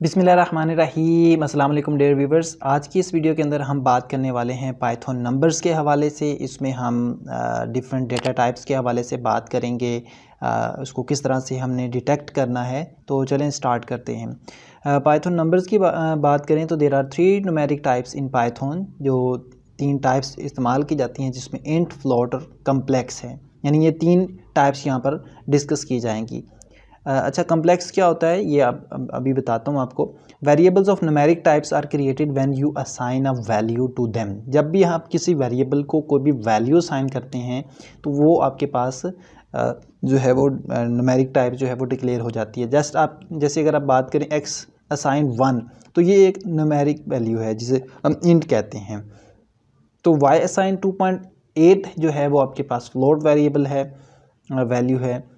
बिस्मिल्लाहिर्रहमानिर्रहीम अस्सलाम वालेकुम डियर व्यूवर्स। आज की इस वीडियो के अंदर हम बात करने वाले हैं पाइथन नंबर्स के हवाले से। इसमें हम डिफरेंट डेटा टाइप्स के हवाले से बात करेंगे, उसको किस तरह से हमने डिटेक्ट करना है। तो चलें स्टार्ट करते हैं। पाइथन नंबर्स की बात करें तो there are 3 numeric types in Python. जो 3 टाइप्स इस्तेमाल की जाती हैं जिसमें इंट, फ्लोट और कम्प्लेक्स है, यानी ये 3 टाइप्स यहाँ पर डिस्कस की जाएंगी। अच्छा, कम्प्लेक्स क्या होता है ये अभी बताता हूँ आपको। Variables of numeric types are created when you assign a value to them. जब भी आप किसी वेरिएबल को कोई भी वैल्यू असाइन करते हैं तो वो आपके पास जो है वो न्यूमेरिक टाइप जो है वो डिक्लेयर हो जाती है। जैसे अगर आप बात करें x असाइन 1, तो ये एक न्यूमेरिक वैल्यू है जिसे हम इंट कहते हैं। तो y असाइन 2.8 जो है वो आपके पास फ्लोट वेरिएबल है, वैल्यू है।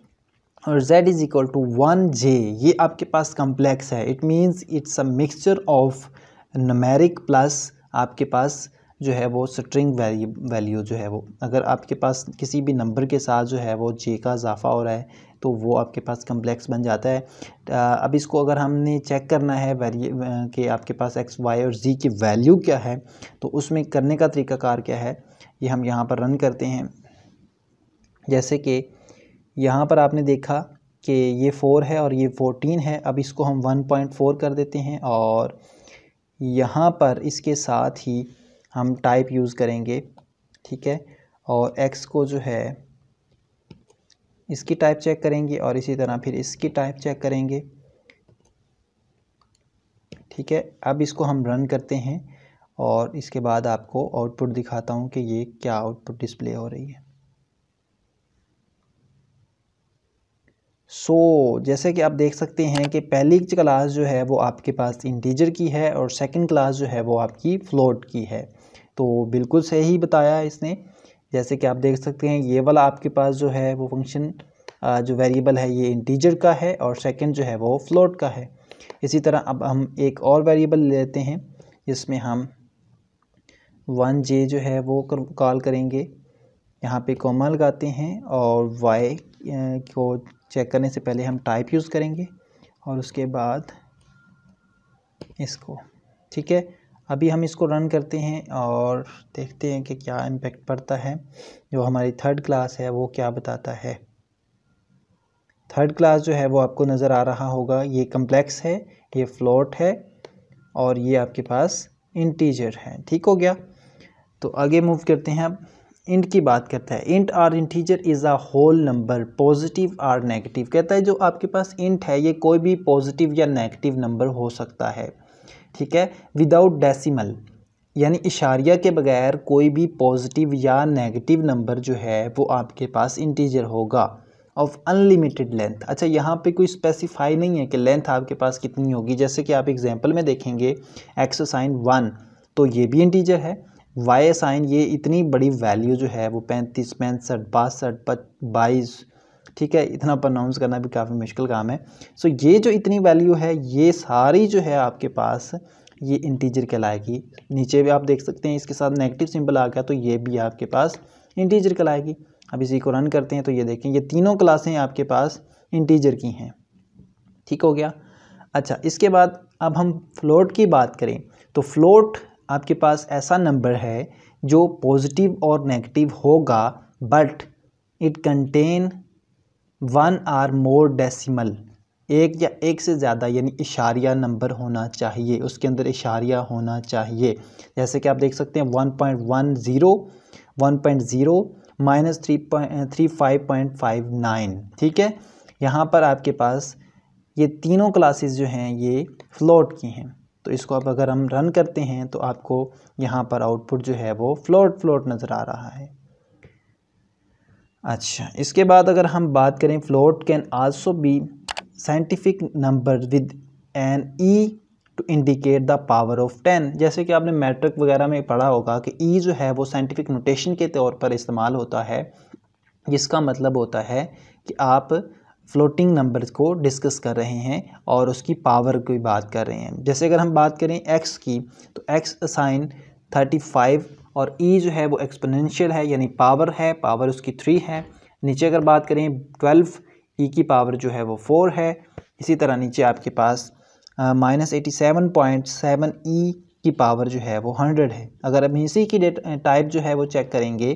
और z is equal to 1j, ये आपके पास कम्प्लेक्स है। It means it's a mixture of numeric plus आपके पास जो है वो स्ट्रिंग वैल्यू जो है वो, अगर आपके पास किसी भी नंबर के साथ जो है वो j का इजाफा हो रहा है तो वो आपके पास कम्प्लेक्स बन जाता है। अब इसको अगर हमने चेक करना है कि आपके पास x, y और z की वैल्यू क्या है, तो उसमें करने का तरीकाकार क्या है ये हम यहाँ पर रन करते हैं। जैसे कि यहाँ पर आपने देखा कि ये 4 है और ये 14 है। अब इसको हम 1.4 कर देते हैं और यहाँ पर इसके साथ ही हम टाइप यूज़ करेंगे, ठीक है। और x को जो है इसकी टाइप चेक करेंगे और इसी तरह फिर इसकी टाइप चेक करेंगे, ठीक है। अब इसको हम रन करते हैं और इसके बाद आपको आउटपुट दिखाता हूँ कि ये क्या आउटपुट डिस्प्ले हो रही है। जैसे कि आप देख सकते हैं कि पहली क्लास जो है वो आपके पास इंटीजर की है और सेकंड क्लास जो है वो आपकी फ्लोट की है। तो बिल्कुल सही बताया इसने। जैसे कि आप देख सकते हैं ये वाला आपके पास जो है वो फंक्शन जो वेरिएबल है ये इंटीजर का है और सेकंड जो है वो फ्लोट का है। इसी तरह अब हम एक और वेरिएबल लेते हैं जिसमें हम 1j जो है वो कॉल करेंगे। यहाँ पे कॉमा लगाते हैं और y को चेक करने से पहले हम टाइप यूज़ करेंगे और उसके बाद इसको, ठीक है। अभी हम इसको रन करते हैं और देखते हैं कि क्या इम्पेक्ट पड़ता है। जो हमारी थर्ड क्लास है वो क्या बताता है। थर्ड क्लास जो है वो आपको नज़र आ रहा होगा, ये कम्प्लेक्स है, ये फ्लोट है और ये आपके पास इंटीजर है। ठीक हो गया। तो आगे मूव करते हैं। अब इंट की बात करता है। Int or integer is a whole number, positive or negative. कहता है जो आपके पास इंट है ये कोई भी पॉजिटिव या नेगेटिव नंबर हो सकता है, ठीक है। विदाउट डेसिमल, यानी इशारिया के बगैर कोई भी पॉजिटिव या नेगेटिव नंबर जो है वो आपके पास इंटीजर होगा। Of unlimited length. अच्छा, यहाँ पे कोई स्पेसिफाई नहीं है कि लेंथ आपके पास कितनी होगी। जैसे कि आप एग्जाम्पल में देखेंगे x साइन 1, तो ये भी इंटीजर है। y साइन ये इतनी बड़ी वैल्यू जो है वो 35, 65, 62, 22, ठीक है। इतना प्रोनाउंस करना भी काफ़ी मुश्किल काम है। सो ये जो इतनी वैल्यू है ये सारी जो है आपके पास ये इंटीजर कहलाएगी। नीचे भी आप देख सकते हैं इसके साथ नेगेटिव सिंबल आ गया तो ये भी आपके पास इंटीजर कहलाएगी। अब इसी को रन करते हैं तो ये देखें ये तीनों क्लासें आपके पास इंटीजर की हैं। ठीक हो गया। अच्छा, इसके बाद अब हम फ्लोट की बात करें तो फ्लोट आपके पास ऐसा नंबर है जो पॉजिटिव और नेगेटिव होगा बट इट कंटेन 1 और मोर डेसिमल। एक या एक से ज़्यादा यानी इशारिया नंबर होना चाहिए, उसके अंदर इशारिया होना चाहिए। जैसे कि आप देख सकते हैं 1.10, 1.0, -35.59, ठीक है। यहाँ पर आपके पास ये तीनों क्लासेस जो हैं ये फ्लोट की हैं। तो इसको अब अगर हम रन करते हैं तो आपको यहाँ पर आउटपुट जो है वो फ्लोट नज़र आ रहा है। अच्छा, इसके बाद अगर हम बात करें float can also be scientific number with an E to indicate the power of 10। जैसे कि आपने मैट्रिक वगैरह में पढ़ा होगा कि ई जो है वो साइंटिफिक नोटेशन के तौर पर इस्तेमाल होता है, जिसका मतलब होता है कि आप फ्लोटिंग नंबर्स को डिस्कस कर रहे हैं और उसकी पावर की बात कर रहे हैं। जैसे अगर हम बात करें x की तो x असाइन 35 और e जो है वो एक्सपोनेंशियल है यानी पावर है, पावर उसकी 3 है। नीचे अगर बात करें 12, e की पावर जो है वो 4 है। इसी तरह नीचे आपके पास -87.7 की पावर जो है वो 100 है। अगर हम इसी की टाइप जो है वो चेक करेंगे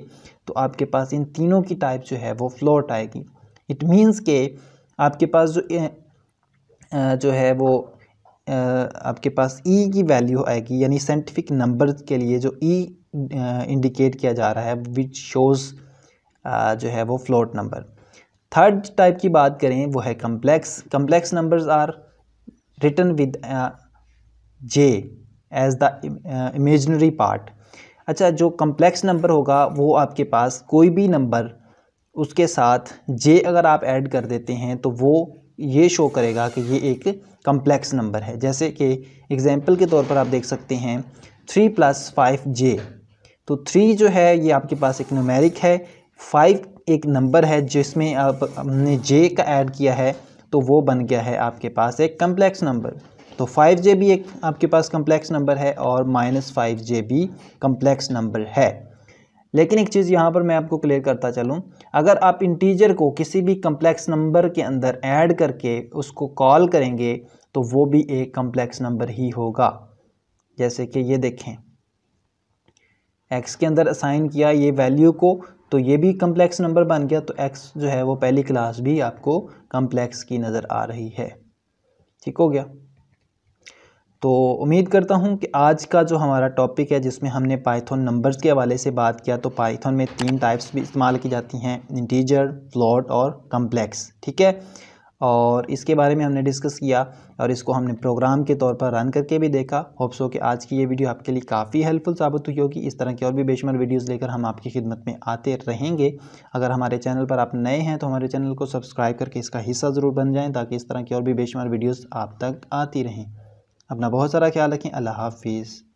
तो आपके पास इन तीनों की टाइप जो है वो फ्लोट आएगी। इट मीन्स के आपके पास जो है वो आपके पास ई की वैल्यू आएगी, यानी साइंटिफिक नंबर के लिए जो ई इंडिकेट किया जा रहा है विच शोज़ जो है वो फ्लोट नंबर। थर्ड टाइप की बात करें वो है complex numbers are written with J as the imaginary part. अच्छा, जो कम्प्लेक्स नंबर होगा वो आपके पास कोई भी नंबर उसके साथ जे अगर आप ऐड कर देते हैं तो वो ये शो करेगा कि ये एक कम्प्लेक्स नंबर है। जैसे कि एग्जांपल के तौर पर आप देख सकते हैं 3 + 5J। तो 3 जो है ये आपके पास एक न्यूमेरिक है, 5 एक नंबर है जिसमें हमने जे का ऐड किया है तो वो बन गया है आपके पास एक कम्प्लेक्स नंबर। तो 5J भी एक आपके पास कम्प्लेक्स नंबर है और -5J भी कम्प्लेक्स नंबर है। लेकिन एक चीज़ यहाँ पर मैं आपको क्लियर करता चलूँ, अगर आप इंटीजर को किसी भी कम्प्लेक्स नंबर के अंदर ऐड करके उसको कॉल करेंगे तो वो भी एक कम्प्लेक्स नंबर ही होगा। जैसे कि ये देखें, x के अंदर असाइन किया ये वैल्यू को तो ये भी कम्प्लेक्स नंबर बन गया, तो x जो है वो पहली क्लास भी आपको कम्प्लेक्स की नज़र आ रही है। ठीक हो गया। तो उम्मीद करता हूँ कि आज का जो हमारा टॉपिक है जिसमें हमने पाइथन नंबर्स के हवाले से बात किया, तो पाइथन में 3 टाइप्स भी इस्तेमाल की जाती हैं, इंटीजर, फ्लोट और कम्प्लेक्स। ठीक है, और इसके बारे में हमने डिस्कस किया और इसको हमने प्रोग्राम के तौर पर रन करके भी देखा। होप सो कि आज की ये वीडियो आपके लिए काफ़ी हेल्पफुल साबित हुई होगी। इस तरह की और भी बेशुमार वीडियोस लेकर हम आपकी खिदमत में आते रहेंगे। अगर हमारे चैनल पर आप नए हैं तो हमारे चैनल को सब्सक्राइब करके इसका हिस्सा ज़रूर बन जाएँ ताकि इस तरह की और भी बेशुमार वीडियोज़ आप तक आती रहें। अपना बहुत सारा ख्याल रखें। अल्लाह हाफिज़।